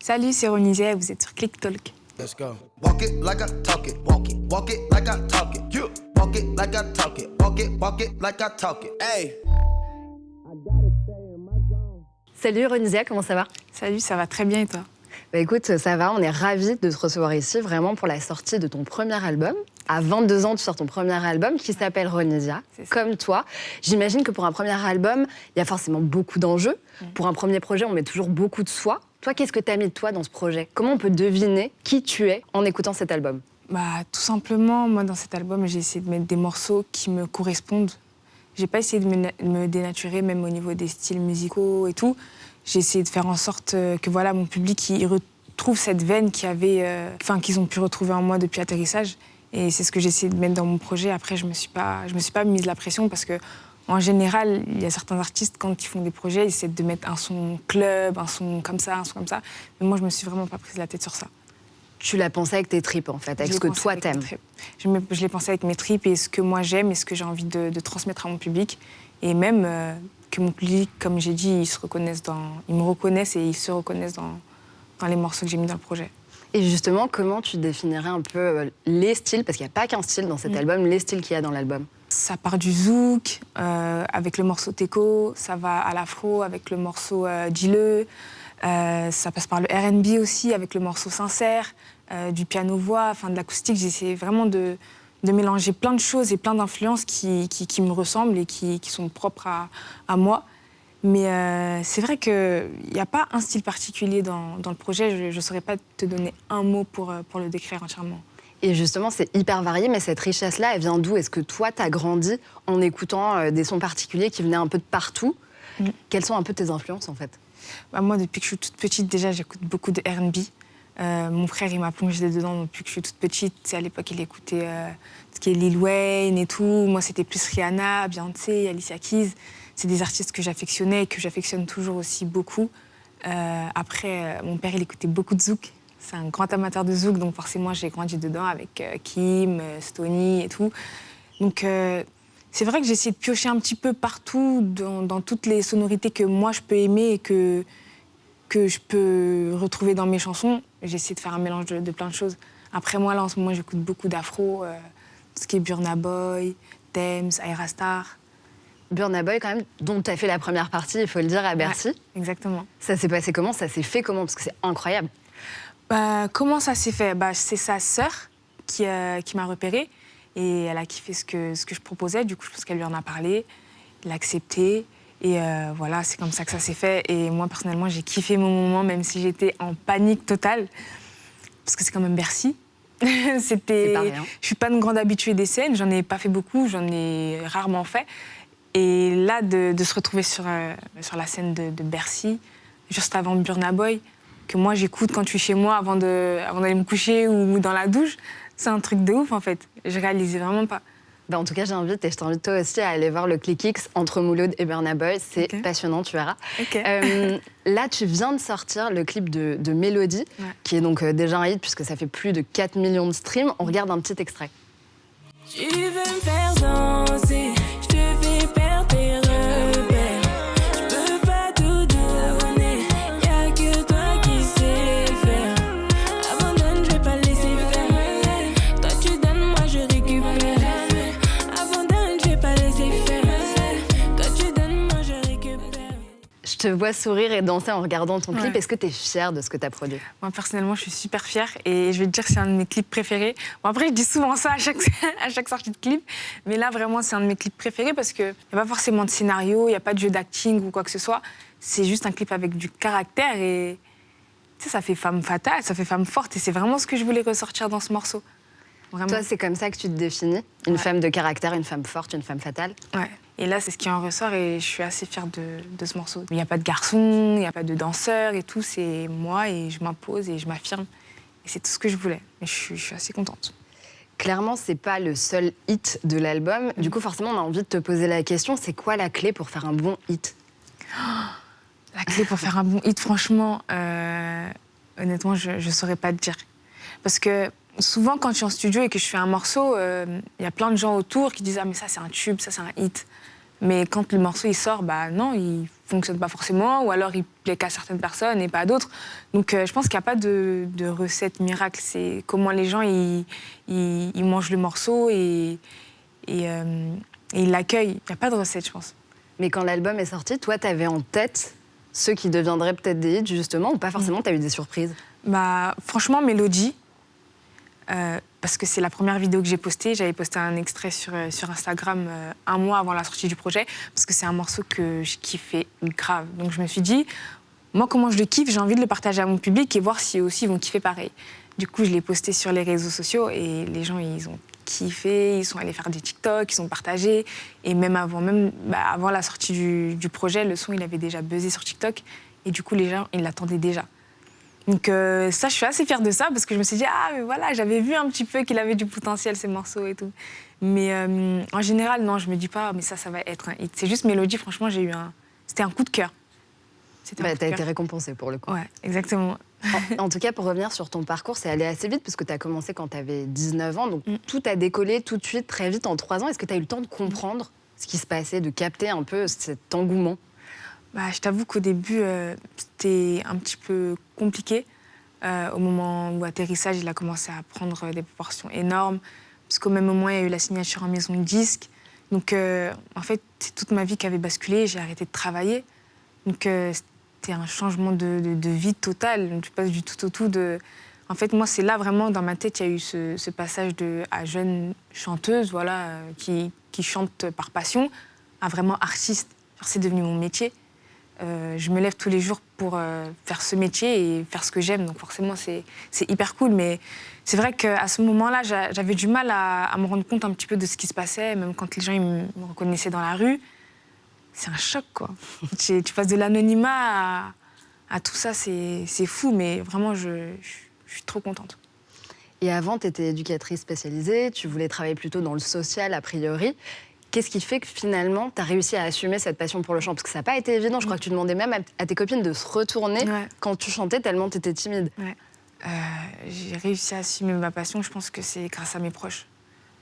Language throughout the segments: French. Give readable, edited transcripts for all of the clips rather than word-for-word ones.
Salut, c'est Ronisia et vous êtes sur Click Talk. Let's go. Walk it like I talk it. Walk it like I talk it. You walk it like I talk it. Walk it like I talk it. Hey. Salut Ronisia, comment ça va? Salut, ça va très bien et toi? Bah écoute, ça va, on est ravis de te recevoir ici, vraiment pour la sortie de ton premier album. À 22 ans, tu sors ton premier album qui s'appelle Ronisia, comme toi. J'imagine que pour un premier album, il y a forcément beaucoup d'enjeux. Pour un premier projet, on met toujours beaucoup de soi. Toi, qu'est-ce que tu as mis de toi dans ce projet? Comment on peut deviner qui tu es en écoutant cet album? Tout simplement, moi, dans cet album, j'ai essayé de mettre des morceaux qui me correspondent. J'ai pas essayé de me dénaturer, même au niveau des styles musicaux et tout. J'ai essayé de faire en sorte que voilà, mon public il retrouve cette veine qu'ils ont pu retrouver en moi depuis l'atterrissage. Et c'est ce que j'ai essayé de mettre dans mon projet. Après, je me suis pas mise la pression parce que, en général, il y a certains artistes, quand ils font des projets, ils essaient de mettre un son club, un son comme ça, un son comme ça. Mais moi, je me suis vraiment pas prise la tête sur ça. Tu l'as pensé avec tes tripes, en fait, avec ce que toi t'aimes. Je l'ai pensé avec mes tripes et ce que moi j'aime et ce que j'ai envie de transmettre à mon public. Et même que mon public, comme j'ai dit, ils me reconnaissent et ils se reconnaissent dans les morceaux que j'ai mis dans le projet. Et justement, comment tu définirais un peu les styles, parce qu'il n'y a pas qu'un style dans cet album, les styles qu'il y a dans l'album? Ça part du zouk, avec le morceau Teco, ça va à l'afro avec le morceau Dile, ça passe par le R&B aussi avec le morceau Sincère, du piano-voix, de l'acoustique. J'essaie vraiment de mélanger plein de choses et plein d'influences qui me ressemblent et qui sont propres à moi. Mais c'est vrai qu'il n'y a pas un style particulier dans le projet. Je ne saurais pas te donner un mot pour le décrire entièrement. Et justement, c'est hyper varié, mais cette richesse-là, elle vient d'où? Est-ce que toi, tu as grandi en écoutant des sons particuliers qui venaient un peu de partout? Quelles sont un peu tes influences, en fait? Moi, depuis que je suis toute petite, déjà, j'écoute beaucoup de R&B. Mon frère, il m'a plongé dedans depuis que je suis toute petite. À l'époque, il écoutait ce qui est Lil Wayne et tout. Moi, c'était plus Rihanna, Beyoncé, Alicia Keys. C'est des artistes que j'affectionnais et que j'affectionne toujours aussi beaucoup. Après, mon père, il écoutait beaucoup de zouk. C'est un grand amateur de zouk, donc forcément, j'ai grandi dedans avec Kim, Stoney et tout. Donc, c'est vrai que j'ai essayé de piocher un petit peu partout, dans toutes les sonorités que moi, je peux aimer et que je peux retrouver dans mes chansons. J'ai essayé de faire un mélange de plein de choses. Après, moi, là, en ce moment, j'écoute beaucoup d'afro, tout ce qui est Burna Boy, Tems, Ayra Starr. Burna Boy, quand même, dont tu as fait la première partie, il faut le dire, à Bercy. Ouais, exactement. Ça s'est passé comment? Ça s'est fait comment? Parce que c'est incroyable. Comment ça s'est fait? C'est sa sœur qui m'a repérée et elle a kiffé ce que je proposais. Du coup, je pense qu'elle lui en a parlé, il l'a accepté. Et voilà, c'est comme ça que ça s'est fait. Et moi, personnellement, j'ai kiffé mon moment, même si j'étais en panique totale. Parce que c'est quand même Bercy. C'est pas rien. Je suis pas une grande habituée des scènes, j'en ai pas fait beaucoup, j'en ai rarement fait. Et là, de se retrouver sur la scène de Bercy, juste avant Burna Boy, que moi j'écoute quand je suis chez moi avant d'aller me coucher ou dans la douche, c'est un truc de ouf en fait. Je réalisais vraiment pas. En tout cas, je t'invite toi aussi à aller voir le Click X entre Mouloud et Burna Boy. C'est passionnant, tu verras. Là, tu viens de sortir le clip de Mélodie, qui est donc déjà un hit puisque ça fait plus de 4 millions de streams. On regarde un petit extrait. Tu veux me faire danser, je te fais perdre tes repères. Je peux pas tout donner, y'a que toi qui sais le faire. Abandonne, je vais pas laisser faire. Toi tu donnes, moi je récupère. Abandonne, je vais pas laisser faire. Toi tu donnes, moi je récupère. Je te vois sourire et danser en regardant ton clip. Est-ce que tu es fière de ce que tu as produit? Moi, personnellement, je suis super fière et je vais te dire que c'est un de mes clips préférés. Bon, après, je dis souvent ça à chaque sortie de clip, mais là, vraiment, c'est un de mes clips préférés parce qu'il n'y a pas forcément de scénario, il n'y a pas de jeu d'acting ou quoi que ce soit. C'est juste un clip avec du caractère et tu sais, ça fait femme fatale, ça fait femme forte et c'est vraiment ce que je voulais ressortir dans ce morceau. Vraiment. Toi, c'est comme ça que tu te définis? Une femme de caractère, une femme forte, une femme fatale? Ouais. Et là, c'est ce qui en ressort et je suis assez fière de ce morceau. Il n'y a pas de garçon, il n'y a pas de danseur et tout, c'est moi et je m'impose et je m'affirme. Et c'est tout ce que je voulais. Et je suis assez contente. Clairement, c'est pas le seul hit de l'album. Du coup, forcément, on a envie de te poser la question, c'est quoi la clé pour faire un bon hit? La clé pour faire un bon hit, franchement, honnêtement, je ne saurais pas te dire. Parce que souvent, quand je suis en studio et que je fais un morceau, y a plein de gens autour qui disent « Ah, mais ça, c'est un tube, ça, c'est un hit ». Mais quand le morceau il sort, bah non, il fonctionne pas forcément, ou alors il plaît qu'à certaines personnes et pas à d'autres. Donc je pense qu'il n'y a pas de recette miracle. C'est comment les gens ils mangent le morceau et ils l'accueillent. Il n'y a pas de recette, je pense. Mais quand l'album est sorti, toi, t'avais en tête ceux qui deviendraient peut-être des hits, justement, ou pas forcément, t'as eu des surprises? Bah, franchement, Mélodie, parce que c'est la première vidéo que j'ai postée. J'avais posté un extrait sur Instagram un mois avant la sortie du projet, parce que c'est un morceau que je kiffais grave. Donc je me suis dit, moi, comment je le kiffe, j'ai envie de le partager à mon public et voir si eux aussi ils vont kiffer pareil. Du coup, je l'ai posté sur les réseaux sociaux et les gens, ils ont kiffé, ils sont allés faire des TikTok, ils ont partagé. Et même avant la sortie du projet, le son, il avait déjà buzzé sur TikTok. Et du coup, les gens, ils l'attendaient déjà. Donc ça, je suis assez fière de ça parce que je me suis dit, ah, mais voilà, j'avais vu un petit peu qu'il avait du potentiel, ces morceaux et tout. Mais en général, non, je me dis pas, mais ça va être un hit. C'est juste Mélodie, franchement, c'était un coup de cœur. T'as été récompensée pour le coup. Ouais, exactement. En tout cas, pour revenir sur ton parcours, c'est allé assez vite parce que tu as commencé quand tu avais 19 ans. Donc tout a décollé tout de suite, très vite, en 3 ans. Est-ce que tu as eu le temps de comprendre ce qui se passait, de capter un peu cet engouement? Bah, je t'avoue qu'au début, c'était un petit peu compliqué. Au moment où l'atterrissage, il a commencé à prendre des proportions énormes. Parce qu'au même moment, il y a eu la signature en maison de disque. Donc, en fait, c'est toute ma vie qui avait basculé. J'ai arrêté de travailler. Donc, c'était un changement de vie total. Donc, tu passes du tout au tout. En fait, moi, c'est là vraiment, dans ma tête, il y a eu ce passage à jeune chanteuse, voilà, qui chante par passion, à vraiment artiste. C'est devenu mon métier. Je me lève tous les jours pour faire ce métier et faire ce que j'aime. Donc forcément, c'est hyper cool. Mais c'est vrai qu'à ce moment-là, j'avais du mal à me rendre compte un petit peu de ce qui se passait. Même quand les gens ils me reconnaissaient dans la rue, c'est un choc, quoi. Tu passes de l'anonymat à tout ça, c'est fou. Mais vraiment, je suis trop contente. Et avant, tu étais éducatrice spécialisée. Tu voulais travailler plutôt dans le social, a priori. Qu'est-ce qui fait que finalement, tu as réussi à assumer cette passion pour le chant? Parce que ça n'a pas été évident. Je crois que tu demandais même à tes copines de se retourner quand tu chantais tellement tu étais timide. Ouais. J'ai réussi à assumer ma passion. Je pense que c'est grâce à mes proches.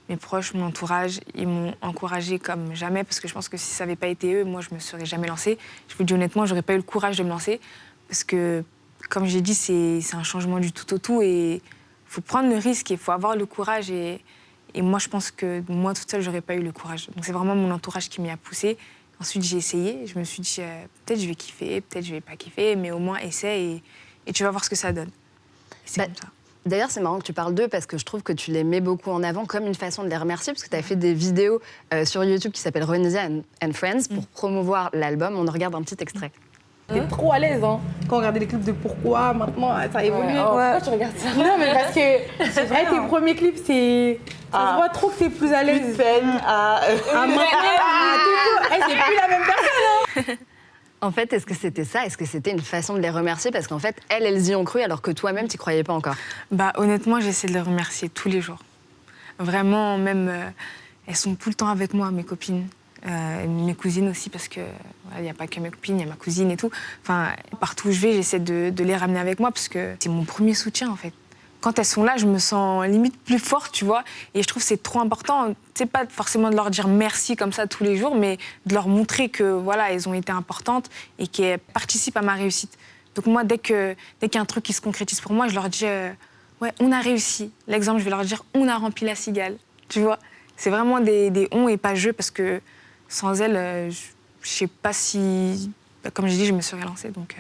Mes proches, mon entourage, ils m'ont encouragée comme jamais. Parce que je pense que si ça n'avait pas été eux, moi, je ne me serais jamais lancée. Je vous dis honnêtement, je n'aurais pas eu le courage de me lancer. Parce que, comme j'ai dit, c'est un changement du tout au tout. Et il faut prendre le risque et il faut avoir le courage. Et moi, je pense que moi, toute seule, j'aurais pas eu le courage. Donc, c'est vraiment mon entourage qui m'y a poussée. Ensuite, j'ai essayé. Je me suis dit, peut-être je vais kiffer, peut-être je vais pas kiffer, mais au moins, essaie et tu vas voir ce que ça donne. Et c'est comme ça. D'ailleurs, c'est marrant que tu parles d'eux parce que je trouve que tu les mets beaucoup en avant comme une façon de les remercier parce que tu as fait des vidéos sur YouTube qui s'appellent Ronisia and Friends pour promouvoir l'album. On en regarde un petit extrait. T'es trop à l'aise, hein. Quand on regardait les clips de Pourquoi, maintenant, ça a évolué. Pourquoi tu regardes ça? Non, mais parce que c'est vrai, tes premiers clips, c'est... Ça se voit trop que t'es plus à l'aise. Plus peine à... maintenant, c'est plus la même personne, hein. En fait, est-ce que c'était ça? Est-ce que c'était une façon de les remercier? Parce qu'en fait, elles y ont cru alors que toi-même, t'y croyais pas encore. Bah, honnêtement, j'essaie de les remercier tous les jours. Vraiment, même, elles sont tout le temps avec moi, mes copines. Mes cousines aussi, parce qu'il n'y a pas que mes copines, il y a ma cousine et tout. Enfin, partout où je vais, j'essaie de les ramener avec moi parce que c'est mon premier soutien, en fait. Quand elles sont là, je me sens limite plus forte, tu vois. Et je trouve que c'est trop important. C'est pas forcément de leur dire merci comme ça tous les jours, mais de leur montrer que, voilà, elles ont été importantes et qu'elles participent à ma réussite. Donc moi, dès qu'il y a un truc qui se concrétise pour moi, je leur dis, ouais, on a réussi. L'exemple, je vais leur dire, on a rempli la cigale, tu vois. C'est vraiment des on et pas je, parce que sans elle, je sais pas si, comme j'ai dit, je me serais lancée. Donc,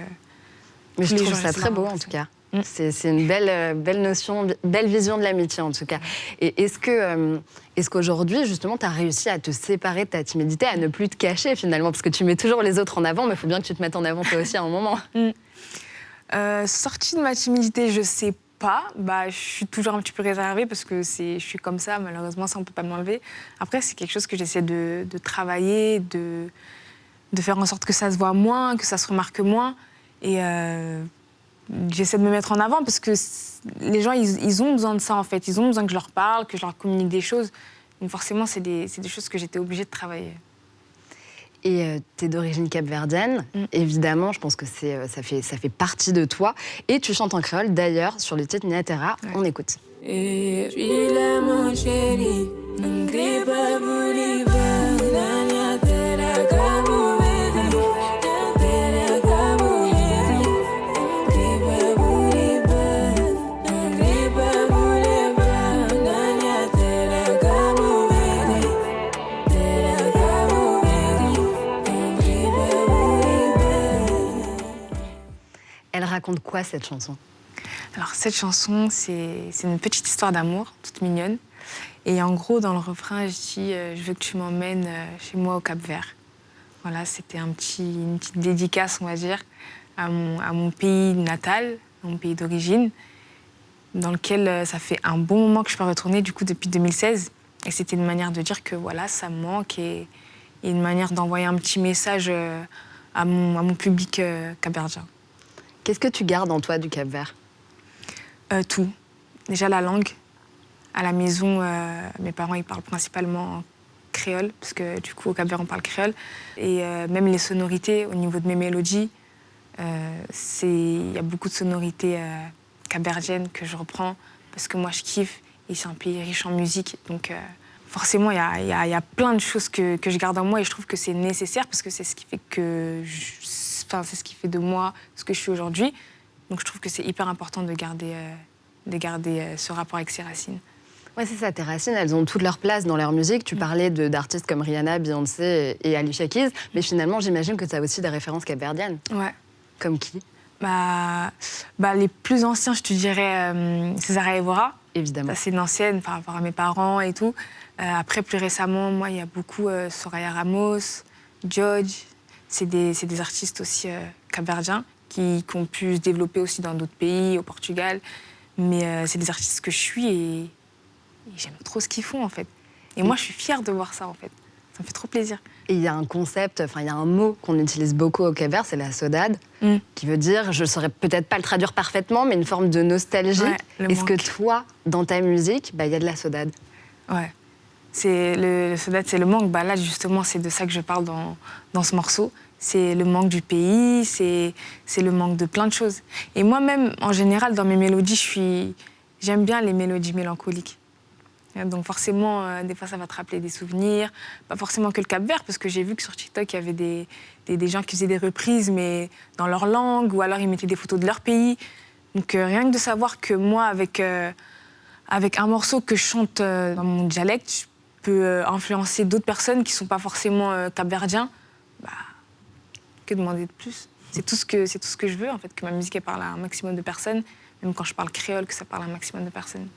mais je trouve ça très beau, en tout cas. C'est une belle notion, belle vision de l'amitié, en tout cas. Et est-ce qu'aujourd'hui, justement, tu as réussi à te séparer de ta timidité, à ne plus te cacher, finalement? Parce que tu mets toujours les autres en avant, mais il faut bien que tu te mettes en avant, toi aussi, à un moment. Sortie de ma timidité, je sais pas. Bah, je suis toujours un petit peu réservée parce que je suis comme ça, malheureusement, ça on peut pas me l'enlever. Après, c'est quelque chose que j'essaie de travailler, de faire en sorte que ça se voit moins, que ça se remarque moins. Et j'essaie de me mettre en avant parce que les gens, ils ont besoin de ça, en fait. Ils ont besoin que je leur parle, que je leur communique des choses. Donc forcément, c'est des choses que j'étais obligée de travailler. Et tu es d'origine capverdienne, évidemment, je pense que ça fait partie de toi. Et tu chantes en créole, d'ailleurs, sur le titre Niatera. On écoute. Et je suis là, mon chéri, n'oublie pas pour l'hiver, la Niatera. raconte quoi cette chanson? Alors cette chanson, c'est une petite histoire d'amour, toute mignonne. Et en gros, dans le refrain, je dis je veux que tu m'emmènes chez moi au Cap-Vert. Voilà, c'était une petite dédicace, on va dire, à mon pays natal, à mon pays d'origine, dans lequel ça fait un bon moment que je peux retourner, du coup, depuis 2016. Et c'était une manière de dire que voilà, ça me manque et une manière d'envoyer un petit message à mon public capverdien. Qu'est-ce que tu gardes en toi du Cap-Vert? Tout. Déjà la langue. À la maison, mes parents ils parlent principalement créole, parce que du coup au Cap-Vert on parle créole. Et même les sonorités au niveau de mes mélodies, il y a beaucoup de sonorités capverdiennes que je reprends parce que moi je kiffe et c'est un pays riche en musique. Donc forcément il y a plein de choses que je garde en moi et je trouve que c'est nécessaire parce que c'est ce qui fait c'est ce qui fait de moi ce que je suis aujourd'hui. Donc je trouve que c'est hyper important de garder ce rapport avec ses racines. Ouais, c'est ça, tes racines, elles ont toute leur place dans leur musique. Tu parlais d'artistes comme Rihanna, Beyoncé et Alicia Keys, mais finalement, j'imagine que tu as aussi des références capverdiennes. Ouais. Comme qui? Les plus anciens, je te dirais César Evora. Évidemment. Ça, c'est une ancienne par rapport à mes parents et tout. Après, plus récemment, moi, il y a beaucoup Soraya Ramos, George. C'est des artistes aussi capverdiens qui ont pu se développer aussi dans d'autres pays, au Portugal. Mais c'est des artistes que je suis et j'aime trop ce qu'ils font, en fait. Et moi, je suis fière de voir ça, en fait. Ça me fait trop plaisir. Et il y a un concept, il y a un mot qu'on utilise beaucoup au Cap-Vert, c'est la saudade, qui veut dire, je ne saurais peut-être pas le traduire parfaitement, mais une forme de nostalgie. Ouais, Est-ce que toi, dans ta musique, il y a de la saudade? Ouais. Le saudade, c'est le manque. Là, justement, c'est de ça que je parle dans ce morceau. C'est le manque du pays, c'est le manque de plein de choses. Et moi-même, en général, dans mes mélodies, j'aime bien les mélodies mélancoliques. Donc forcément, des fois, ça va te rappeler des souvenirs. Pas forcément que le Cap-Vert, parce que j'ai vu que sur TikTok, il y avait des gens qui faisaient des reprises, mais dans leur langue, ou alors ils mettaient des photos de leur pays. Donc rien que de savoir que moi, avec un morceau que je chante dans mon dialecte, je peux influencer d'autres personnes qui ne sont pas forcément capverdiens, que demander de plus? C'est tout ce que je veux, en fait, que ma musique elle parle à un maximum de personnes, même quand je parle créole, que ça parle à un maximum de personnes.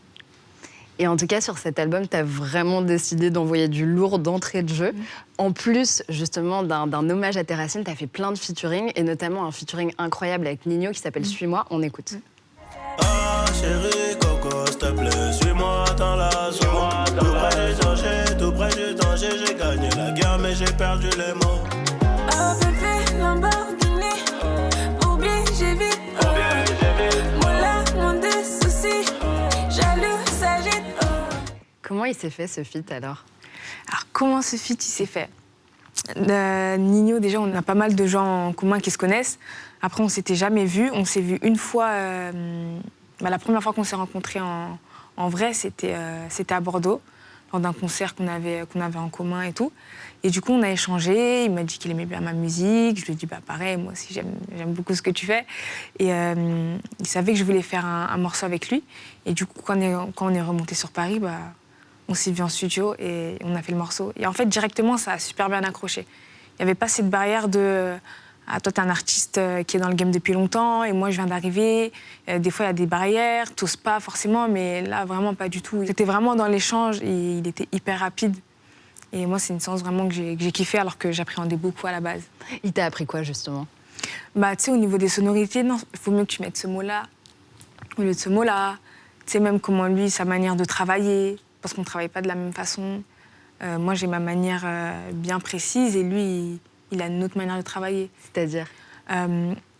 Et en tout cas, sur cet album, tu as vraiment décidé d'envoyer du lourd d'entrée de jeu. En plus, justement, d'un hommage à tes racines, tu as fait plein de featuring, et notamment un featuring incroyable avec Nino qui s'appelle Suis-moi. On écoute. Ah, chérie, coco, s'il te plaît, suis-moi dans la zone. Tout près du danger, j'ai gagné la guerre, mais j'ai perdu les mots. Oh bébé, Lamborghini, oublie, j'ai vite. Mon là, mon des soucis, jaloux, s'agite. Comment il s'est fait ce feat alors? Alors, comment ce feat il s'est fait? Nino, déjà, on a pas mal de gens en commun qui se connaissent. Après, on s'était jamais vus. On s'est vus une fois. La première fois qu'on s'est rencontrés en vrai, c'était à Bordeaux, lors d'un concert qu'on avait en commun et tout. Et du coup, on a échangé. Il m'a dit qu'il aimait bien ma musique. Je lui ai dit, pareil, moi aussi, j'aime beaucoup ce que tu fais. Et il savait que je voulais faire un morceau avec lui. Et du coup, quand on est remonté sur Paris, on s'est vu en studio et on a fait le morceau. Et en fait, directement, ça a super bien accroché. Il n'y avait pas cette barrière de « toi, t'es un artiste qui est dans le game depuis longtemps et moi, je viens d'arriver ». Des fois, il y a des barrières, t'oses pas forcément, mais là, vraiment pas du tout. C'était vraiment dans l'échange et il était hyper rapide. Et moi, c'est une séance vraiment que j'ai kiffé alors que j'appréhendais beaucoup à la base. Il t'a appris quoi, justement? Tu sais, au niveau des sonorités, non, il faut mieux que tu mettes ce mot-là au lieu de ce mot-là. Tu sais, même comment lui, sa manière de travailler, parce qu'on ne travaille pas de la même façon. Moi, j'ai ma manière bien précise et lui, il a une autre manière de travailler. C'est-à-dire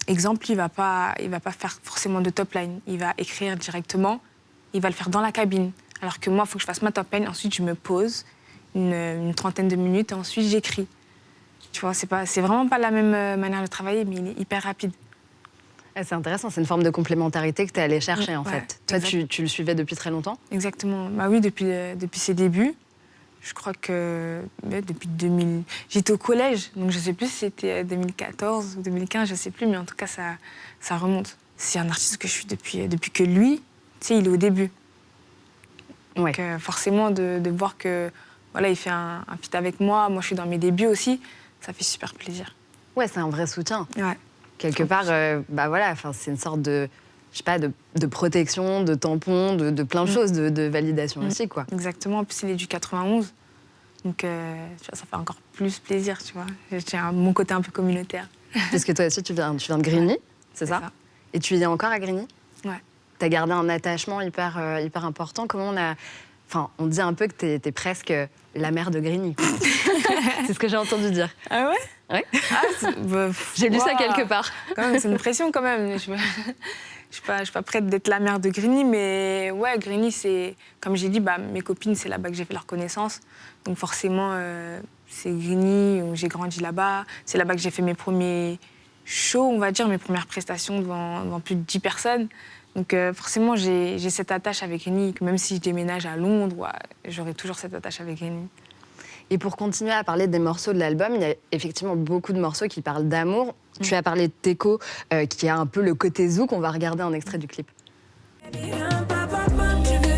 exemple, il va pas faire forcément de top line. Il va écrire directement, il va le faire dans la cabine. Alors que moi, il faut que je fasse ma top line, ensuite je me pose une trentaine de minutes et ensuite j'écris. Tu vois, c'est vraiment pas la même manière de travailler, mais il est hyper rapide. C'est intéressant, c'est une forme de complémentarité que tu es allée chercher, en fait. Toi, tu le suivais depuis très longtemps? Exactement. Oui, depuis ses débuts. Je crois que depuis 2000... J'étais au collège, donc je ne sais plus si c'était 2014 ou 2015, je ne sais plus, mais en tout cas, ça remonte. C'est un artiste que je suis depuis que lui, tu sais, il est au début. Ouais. Donc forcément, de voir que voilà, il fait un feat avec moi, je suis dans mes débuts aussi, ça fait super plaisir. Ouais, c'est un vrai soutien. Ouais. Quelque part, voilà, c'est une sorte de, je sais pas, de protection, de tampon, de plein de choses, de validation aussi, quoi. Exactement. En plus, il est du 91. Donc, tu vois, ça fait encore plus plaisir, tu vois. J'ai mon côté un peu communautaire. Parce que toi aussi, tu viens de Grigny, c'est ça? Et tu y es encore à Grigny? Ouais. Tu as gardé un attachement hyper important. Comment on dit un peu que t'es presque la mère de Grigny. C'est ce que j'ai entendu dire. Ah ouais? Ouais. Ah, j'ai lu ça quelque part. Quand même, c'est une pression quand même. Je suis pas prête d'être la mère de Grigny, mais ouais, Grigny, c'est, comme j'ai dit, mes copines, c'est là-bas que j'ai fait leur connaissance. Donc forcément, c'est Grigny, où j'ai grandi là-bas. C'est là-bas que j'ai fait mes premiers shows, on va dire, mes premières prestations devant plus de 10 personnes. Donc forcément, j'ai cette attache avec Grigny, que même si je déménage à Londres, j'aurai toujours cette attache avec Grigny. Et pour continuer à parler des morceaux de l'album, il y a effectivement beaucoup de morceaux qui parlent d'amour. Tu as parlé de Teco, qui a un peu le côté zouk. On va regarder un extrait du clip. Tu veux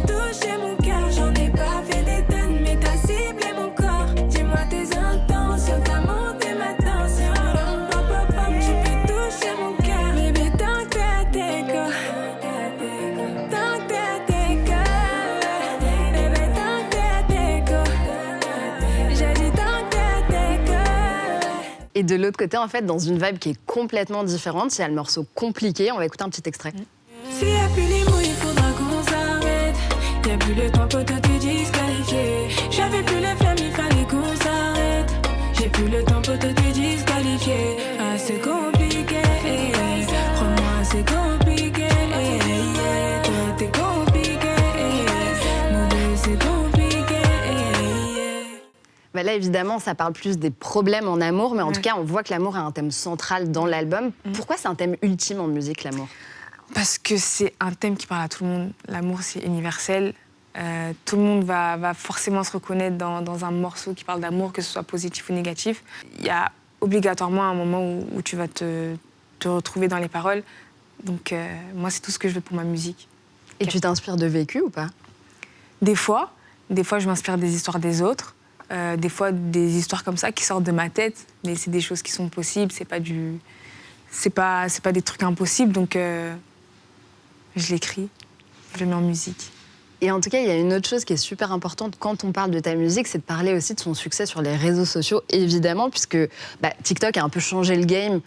toucher mon cœur, j'en ai pas fait des tonnes, mais t'as ciblé mon corps. Dis-moi tes intentions, t'as monté ma tension. Tu peux toucher mon cœur, bébé, tant que t'es à Teco. Tant que t'es à Teco. Bébé, tant que t'es à Teco. J'ai dit tant que t'es à Teco. Et de l'autre côté, en fait, dans une vibe qui est complètement différente, il y a le morceau Compliqué. On va écouter un petit extrait. S'il y a plus les mots, il faudra qu'on s'arrête. Y a plus le temps pour toi te disqualifier. J'avais plus la flamme, il fallait qu'on s'arrête. J'ai plus le temps pour toi te disqualifier. Ah, c'est compliqué, crois-moi, c'est compliqué. Toi, t'es compliqué, nous deux, c'est compliqué. Là, évidemment, ça parle plus des problèmes en amour, mais en tout cas, on voit que l'amour est un thème central dans l'album. Pourquoi c'est un thème ultime en musique, l'amour? Parce que c'est un thème qui parle à tout le monde. L'amour, c'est universel. Tout le monde va forcément se reconnaître dans un morceau qui parle d'amour, que ce soit positif ou négatif. Il y a obligatoirement un moment où tu vas te retrouver dans les paroles. Donc, moi, c'est tout ce que je veux pour ma musique. Et tu t'inspires de vécu ou pas? Des fois, je m'inspire des histoires des autres. Des fois, des histoires comme ça qui sortent de ma tête. Mais c'est des choses qui sont possibles. C'est pas des trucs impossibles. Donc, je l'écris, je le mets en musique. Et en tout cas, il y a une autre chose qui est super importante quand on parle de ta musique, c'est de parler aussi de son succès sur les réseaux sociaux, évidemment, puisque TikTok a un peu changé le game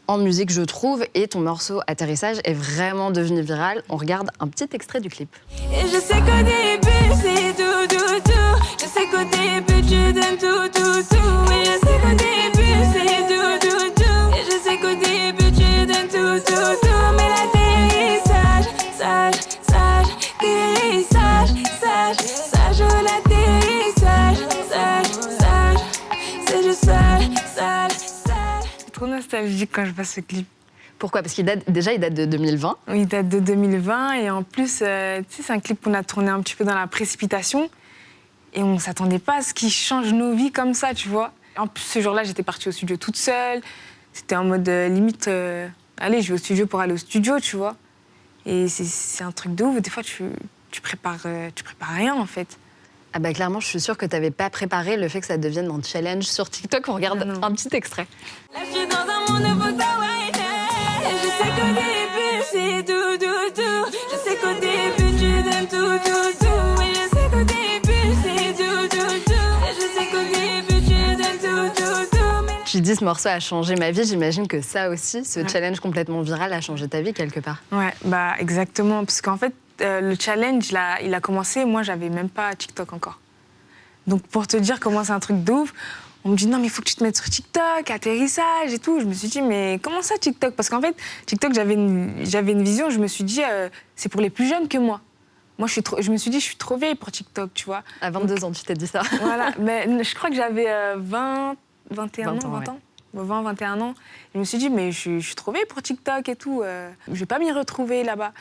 en musique, je trouve, et ton morceau Atterrissage est vraiment devenu viral. On regarde un petit extrait du clip. Et je sais qu'au début, c'est tout, tout, tout. Je sais qu'au début, tu donnes tout, tout, tout. Et je sais qu'au début, c'est tout, tout, tout. Et je sais qu'au début, tu donnes tout, tout, tout. Mais l'atterrissage, sage, sage, atterrissage, sage, sage, oh l'atterrissage, sage, sage, c'est juste sage, sage, sage. C'est trop nostalgique quand je passe ce clip. Pourquoi? Parce qu'il date de 2020. Oui, il date de 2020 et en plus, tu sais, c'est un clip qu'on a tourné un petit peu dans la précipitation et on s'attendait pas à ce qu'il change nos vies comme ça, tu vois. En plus, ce jour-là, j'étais partie au studio toute seule. C'était en mode limite, allez, je vais au studio pour aller au studio, tu vois. Et c'est un truc de ouf. Des fois, tu prépares rien, en fait. Ah clairement, je suis sûre que tu n'avais pas préparé le fait que ça devienne un challenge sur TikTok. On regarde un petit extrait. Là, je suis dans un monde de et je sais qu'au début, c'est tout, tout, tout. Je sais qu'au début, tu donnes tout, tout, tout. Et je sais qu'au début, c'est tout, tout, tout. Et je sais qu'au début, tu donnes tout, tout, tout. Mais... Tu dis, ce morceau a changé ma vie. J'imagine que ça aussi, ce challenge complètement viral a changé ta vie quelque part. Ouais, exactement. Parce qu'en fait, le challenge, il a commencé, moi, j'avais même pas TikTok encore. Donc, pour te dire comment c'est un truc de ouf, on me dit non, mais il faut que tu te mettes sur TikTok, atterrissage et tout. Je me suis dit, mais comment ça, TikTok? Parce qu'en fait, TikTok, j'avais une vision, je me suis dit, c'est pour les plus jeunes que moi. Moi, je me suis dit, je suis trop vieille pour TikTok, tu vois. À 22 ans, tu t'es dit ça. Voilà, mais je crois que j'avais 21 ans. 20, 21 ans. Je me suis dit, mais je suis trop vieille pour TikTok et tout. Je vais pas m'y retrouver là-bas.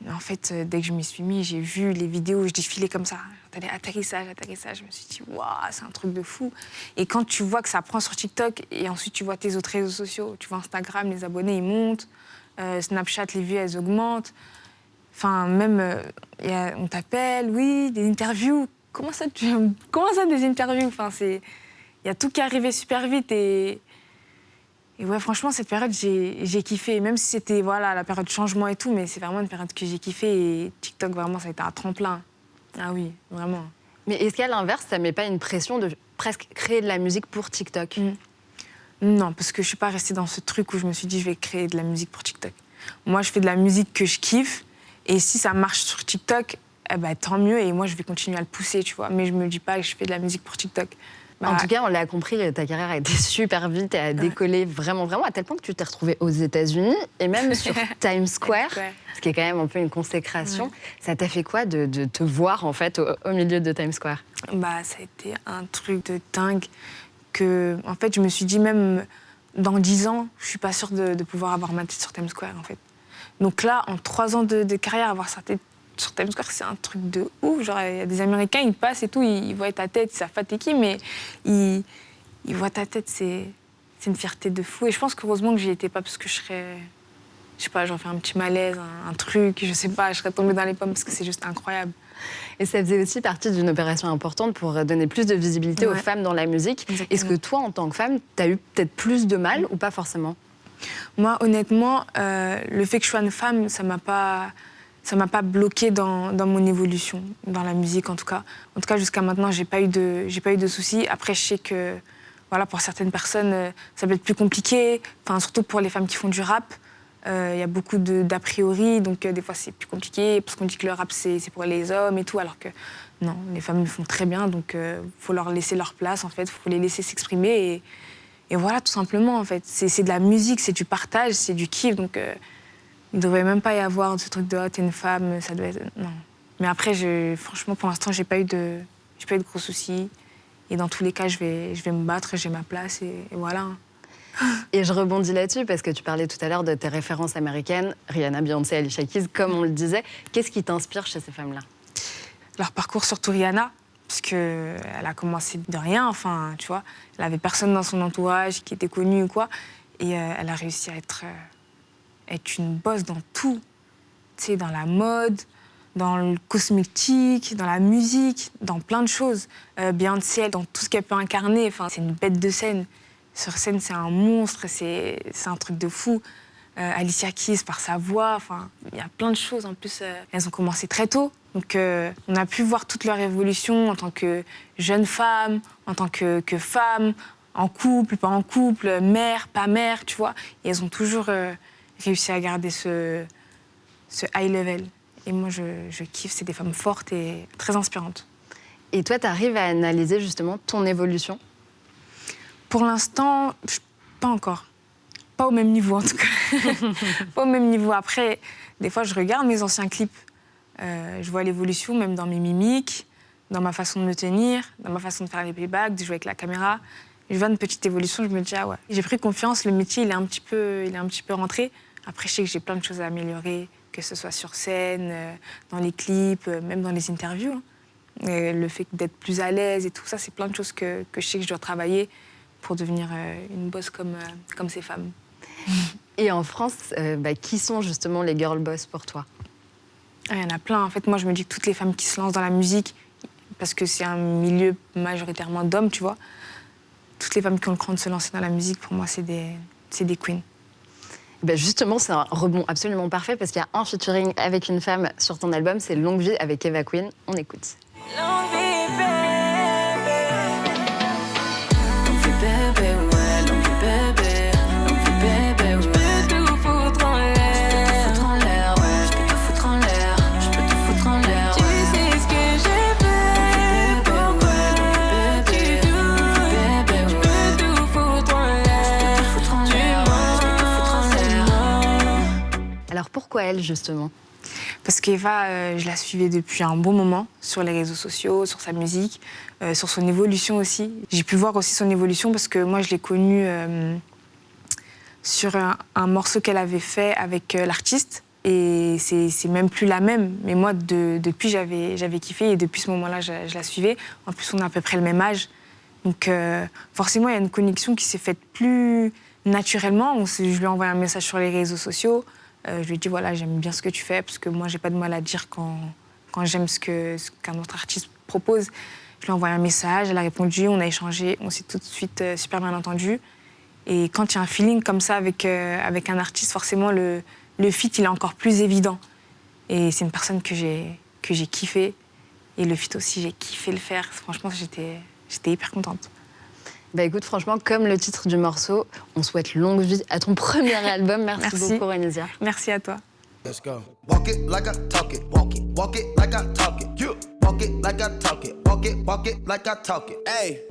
En fait, dès que je m'y suis mis, j'ai vu les vidéos, je défilais comme ça. J'entendais atterrissage. Je me suis dit, waouh, c'est un truc de fou. Et quand tu vois que ça prend sur TikTok, et ensuite tu vois tes autres réseaux sociaux, tu vois Instagram, les abonnés, ils montent. Snapchat, les vues, elles augmentent. Enfin, même, on t'appelle, oui, des interviews. Comment ça, des interviews? Enfin, il y a tout qui est arrivé super vite. Et Et ouais, franchement, cette période, j'ai kiffé. Même si c'était voilà, la période de changement et tout, mais c'est vraiment une période que j'ai kiffé. Et TikTok, vraiment, ça a été un tremplin. Ah oui, vraiment. Mais est-ce qu'à l'inverse, ça met pas une pression de presque créer de la musique pour TikTok? Non, parce que je suis pas restée dans ce truc où je me suis dit je vais créer de la musique pour TikTok. Moi, je fais de la musique que je kiffe. Et si ça marche sur TikTok, eh ben, tant mieux. Et moi, je vais continuer à le pousser, tu vois. Mais je me dis pas que je fais de la musique pour TikTok. En tout cas, on l'a compris, ta carrière a été super vite et a décollé vraiment, à tel point que tu t'es retrouvée aux États-Unis et même sur Times Square, ce qui est quand même un peu une consécration. Ouais. Ça t'a fait quoi de te voir en fait au milieu de Times Square? Bah, ça a été un truc de dingue que, en fait, je me suis dit même dans 10 ans, je suis pas sûre de pouvoir avoir ma tête sur Times Square, en fait. Donc là, en 3 ans de carrière, avoir sa tête sur Times Square, c'est un truc de ouf. Genre, il y a des Américains, ils passent et tout, ils voient ta tête, ils savent pas t'es qui, mais ils voient ta tête, c'est une fierté de fou. Et je pense qu'heureusement que j'y étais pas, parce que je serais, je sais pas, j'aurais fait un petit malaise, un truc, je sais pas, je serais tombée dans les pommes, parce que c'est juste incroyable. Et ça faisait aussi partie d'une opération importante pour donner plus de visibilité aux femmes dans la musique. Est-ce que toi, en tant que femme, t'as eu peut-être plus de mal ou pas forcément? Moi, honnêtement, le fait que je sois une femme, ça m'a pas bloquée dans mon évolution, dans la musique en tout cas. En tout cas, jusqu'à maintenant, j'ai pas eu de soucis. Après, je sais que voilà, pour certaines personnes, ça peut être plus compliqué, enfin, surtout pour les femmes qui font du rap. Il y a beaucoup d'a priori, donc des fois c'est plus compliqué, parce qu'on dit que le rap c'est pour les hommes et tout, alors que non, les femmes le font très bien, donc faut leur laisser leur place en fait, faut les laisser s'exprimer et voilà, tout simplement en fait. C'est de la musique, c'est du partage, c'est du kiff, donc il ne devrait même pas y avoir ce truc de oh, t'es une femme, ça doit être. Non. Mais après, franchement, pour l'instant, j'ai pas eu de gros soucis. Et dans tous les cas, je vais me battre, j'ai ma place et voilà. Et je rebondis là-dessus parce que tu parlais tout à l'heure de tes références américaines, Rihanna, Beyoncé, Alicia Keys, comme on le disait. Qu'est-ce qui t'inspire chez ces femmes-là? Leur parcours, surtout Rihanna, parce qu'elle a commencé de rien, enfin, tu vois. Elle avait personne dans son entourage qui était connu ou quoi. Et elle a réussi à être une boss dans tout. Tu sais, dans la mode, dans le cosmétique, dans la musique, dans plein de choses. Beyoncé, dans tout ce qu'elle peut incarner, enfin, c'est une bête de scène. Sur scène, c'est un monstre, c'est un truc de fou. Alicia Keys, par sa voix, enfin, il y a plein de choses. En plus, elles ont commencé très tôt. Donc, on a pu voir toute leur évolution en tant que jeune femme, en tant que femme, en couple, pas en couple, mère, pas mère, tu vois. Et elles ont toujours réussi à garder ce high level. Et moi, je kiffe, c'est des femmes fortes et très inspirantes. Et toi, tu arrives à analyser justement ton évolution? Pour l'instant, pas encore. Pas au même niveau, en tout cas. Pas au même niveau. Après, des fois, je regarde mes anciens clips. Je vois l'évolution, même dans mes mimiques, dans ma façon de me tenir, dans ma façon de faire les playbacks, de jouer avec la caméra. Je vois une petite évolution, je me dis, ah ouais. J'ai pris confiance, le métier, il est un petit peu rentré. Après, je sais que j'ai plein de choses à améliorer, que ce soit sur scène, dans les clips, même dans les interviews. Hein. Et le fait d'être plus à l'aise et tout ça, c'est plein de choses que je sais que je dois travailler pour devenir une boss comme ces femmes. Et en France, qui sont justement les girl boss pour toi? Il y en a plein. En fait, moi, je me dis que toutes les femmes qui se lancent dans la musique, parce que c'est un milieu majoritairement d'hommes, tu vois, toutes les femmes qui ont le cran de se lancer dans la musique, pour moi, c'est des queens. Justement, c'est un rebond absolument parfait parce qu'il y a un featuring avec une femme sur ton album, c'est Longue Vie avec Eva Queen. On écoute. Longue vie, bébé, ouais, longue vie, bébé, ouais. Je peux tout foutre en l'air, ouais, je peux tout foutre en l'air, je peux tout foutre en l'air. Tu sais ce que j'ai fait pour toi, tu doutes, je peux tout foutre en l'air, Alors pourquoi elle, justement? Parce qu'Eva, je la suivais depuis un bon moment sur les réseaux sociaux, sur sa musique, sur son évolution aussi. J'ai pu voir aussi son évolution parce que moi, je l'ai connue sur un morceau qu'elle avait fait avec l'artiste. Et c'est même plus la même. Mais moi, depuis, j'avais kiffé et depuis ce moment-là, je la suivais. En plus, on a à peu près le même âge. Donc forcément, il y a une connexion qui s'est faite plus naturellement. Je lui ai envoyé un message sur les réseaux sociaux. Je lui ai dit, voilà, j'aime bien ce que tu fais, parce que moi, j'ai pas de mal à dire quand j'aime ce qu'un autre artiste propose. Je lui ai envoyé un message, elle a répondu, on a échangé, on s'est tout de suite super bien entendu. Et quand il y a un feeling comme ça avec un artiste, forcément, le feat, il est encore plus évident. Et c'est une personne que j'ai kiffé. Et le feat aussi, j'ai kiffé le faire. Franchement, j'étais hyper contente. Bah écoute, franchement, comme le titre du morceau, on souhaite longue vie à ton premier album. Merci beaucoup, Ronisia. Merci à toi. Let's go. Walk it like I talk it. Walk it like I talk it. Walk it like I talk it. Walk it like I talk it. Hey.